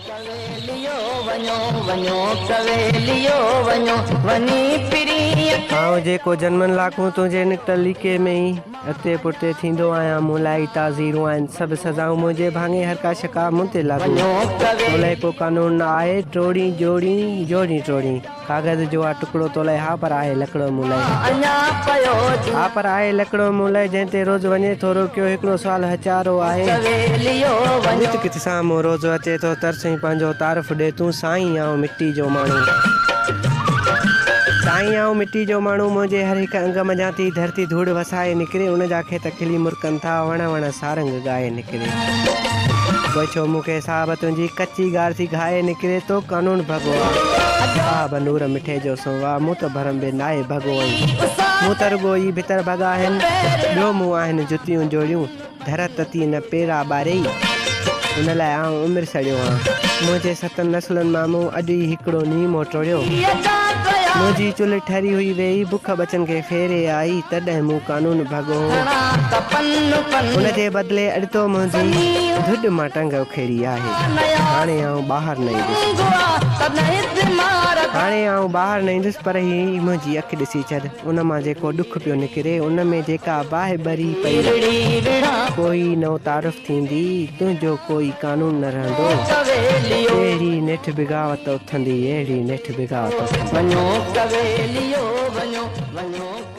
कवेलियो वञो वञो कवेलियो वञो वनी पिरी आऊं जेको जन्मनि लाखूं तुंहिंजे निकतल लीके में ई अॻिते पुठिते थींदो आहियां मुलाई ताज़ीरूं आहिनि सभु सज़ाऊं मुंहिंजे भाङे हर का शिका मूं ते लागू तोलाई को कानून आहे टोड़ी जोड़ी जोड़ी टोड़ी कागज़ जो आहे टुकड़ो तोलाई हा पर आहे लकड़ो मुलाई अञा पयो हा पर आहे लकड़ो मुलाई जंहिं ते रोज़ वञे थो रोकियो हिकिड़ो सुवाल हचारो आहे कवेलियो वञो नित किथे साम्हूं रोज़ अचे थो तरसई पंहिंजो तारीफ़ ॾे तूं साईं आऊं मिट्टी जो माण्हू साईं आऊं मिट्टी जो माण्हू मुंहिंजे हर हिकु अंग मञा थी धरती धूड़ वसाए निकिरे उन जा खेत खिली मुरकनि था वण वण सारंग ॻाए निकिरे छो मूंखे साहब तुंहिंजी कची ॻाल्हि थी घाए निकिरे तो कानून भॻो आहे बनूर मिठे जो सोवा मूं त भरम बि नाहे भॻो मूं त रुॻो ई भितर भॻा आहिनि ॿियो मूं आहिनि जुतियूं जोड़ियूं धर तती न पेरा ॿारे उन लाइ आऊं उमिरि सड़ियो आहियां मुंहिंजे सतनि नसलनि मां मूं अॼु ई हिकिड़ो नीमो टोड़ियो मुंहिंजी चुल्हि ठरी हुई वेही बुख बचनि खे फेरे आई तॾहिं मूं कानून भॻो उनजे बदिले अॾतो मुंहिंजी धुॾ मां टंग उखेड़ी आहे हाणे आऊं ॿाहिरि न ईंदुसि हाणे आऊं ॿाहिरि न ईंदुसि पर ही मुंहिंजी अखि ॾिसी छॾ उन मां जेको ॾुख पियो निकिरे उन में जेका बाहि ॿरी पई कोई नओ तारीफ़ थींदी तुंहिंजो कोई कानून न रहंदो अहिड़ी नेठि बिगावत उथंदी अहिड़ी नेठि बिगावत वञो कवेलियो वञो वञो